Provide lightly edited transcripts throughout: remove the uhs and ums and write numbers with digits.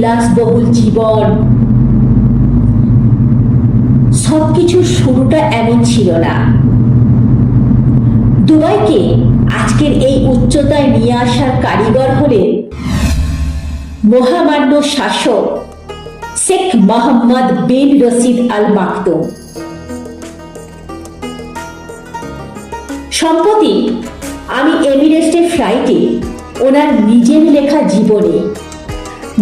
বিলাসবহুল জীবন, সবকিছুর শুরুটা এমন ছিল না। দুবাইকে আজকের এই উচ্চতায় নিয়ে আসার কারিগর হলেন মহামান্য শাসক শেখ মোহাম্মদ বিন রশিদ আল মাকতুম। সম্প্রতি আমি এমিরেটসের ফ্লাইটে ওনার নিজের লেখা জীবনী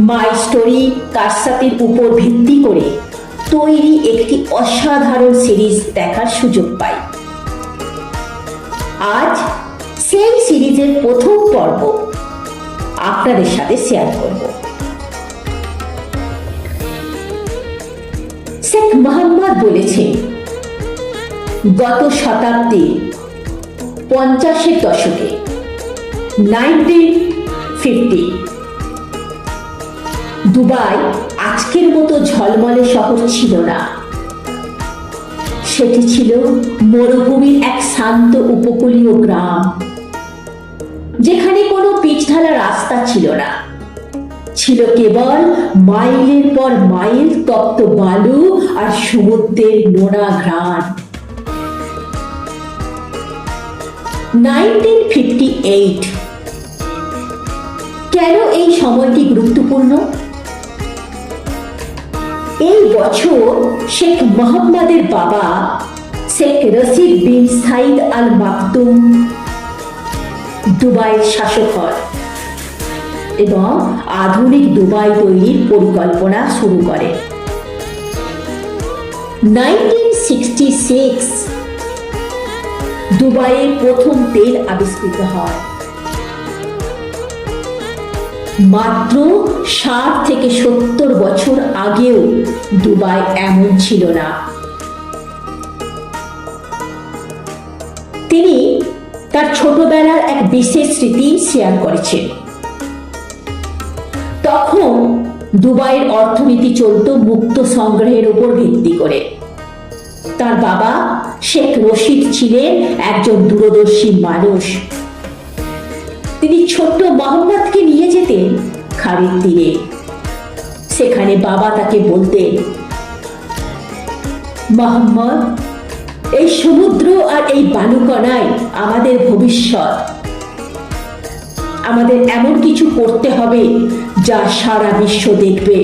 মাই স্টোরি কারসাতির উপর ভিত্তি করে তৈরি একটি অসাধারণ সিরিজ দেখার সুযোগ পাই। আজ সেই সিরিজের প্রথম পর্ব আপনাদের সাথে শেয়ার করব। শেখ মোহাম্মদ বলেছেন, গত শতাব্দী 50-এর দশকে 1950 দুবাই আজকের মতো ঝলমলে শহর ছিল না। সেটি ছিল মরুভূমির এক শান্ত উপকূলীয় গ্রাম, যেখানে কোনো পিচঢালা রাস্তা ছিল না, ছিল কেবল মাইলের পর মাইল তপ্ত বালু আর সমুদ্রের নোনা ঘ্রাণ। 1958 কেন এই সময়টি গুরুত্বপূর্ণ? এই বছর শেখ মোহাম্মদের বাবা শেখ রশিদ বিন সাইদ আল মাকতুম দুবাইয়ের শাসক হন এবং আধুনিক দুবাই তৈরির পরিকল্পনা শুরু করে। 1966 দুবাইয়ের প্রথম তেল আবিষ্কৃত হয়। মাত্র 60 থেকে 70 বছর আগেও দুবাই এমন ছিল না। তিনি তার ছোটবেলার এক বিশেষ স্মৃতি শেয়ার করেছেন। তখন দুবাইয়ের অর্থনীতি চলত মুক্ত সংগ্রহের উপর ভিত্তি করে। তার বাবা শেখ রশিদ ছিলেন একজন দূরদর্শী মানুষ। তিনি ছোট্ট মোহাম্মদকে নিয়ে যেতেন খাড়ির তীরে। সেখানে বাবা তাকে বলতেন, মোহাম্মদ, এই সমুদ্র আর এই বালুকণাই আমাদের ভবিষ্যৎ। আমাদের এমন কিছু করতে হবে যা সারা বিশ্ব দেখবে।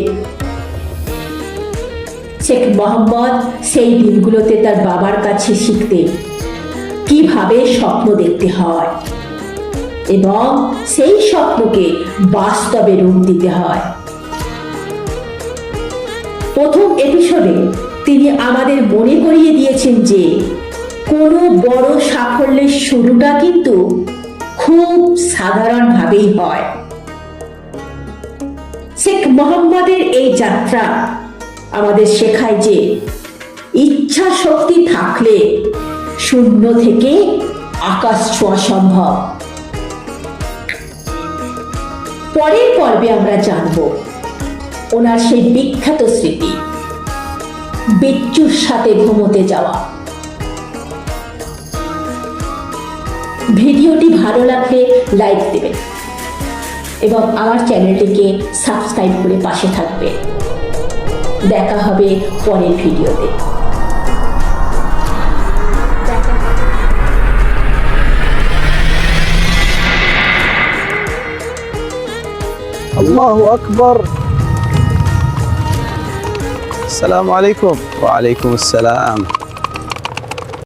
শেখ মোহাম্মদ সেই দিনগুলোতে তার বাবার কাছে শিখতেন কিভাবে স্বপ্ন দেখতে হয় এবং সেই স্বপ্নকে বাস্তবে রূপ দিতে হয়। প্রথম এপিসোডে তিনি আমাদের মনে করিয়ে দিয়েছেন যে কোনো বড় সাফল্যের শুরুটা কিন্তু খুব সাধারণভাবেই হয়। শেখ মোহাম্মদের এই যাত্রা আমাদের শেখায় যে ইচ্ছা শক্তি থাকলে শূন্য থেকে আকাশ ছোঁয়া সম্ভব। পরের পর্বে আমরা জানব ওনার সেই বিখ্যাত স্মৃতি, বিচ্ছুর সাথে ঘুমোতে যাওয়া। ভিডিওটি ভালো লাগলে লাইক দেবেন এবং আমার চ্যানেলটিকে সাবস্ক্রাইব করে পাশে থাকবেন। দেখা হবে পরের ভিডিওতে। الله أكبر. السلام عليكم. وعليكم السلام.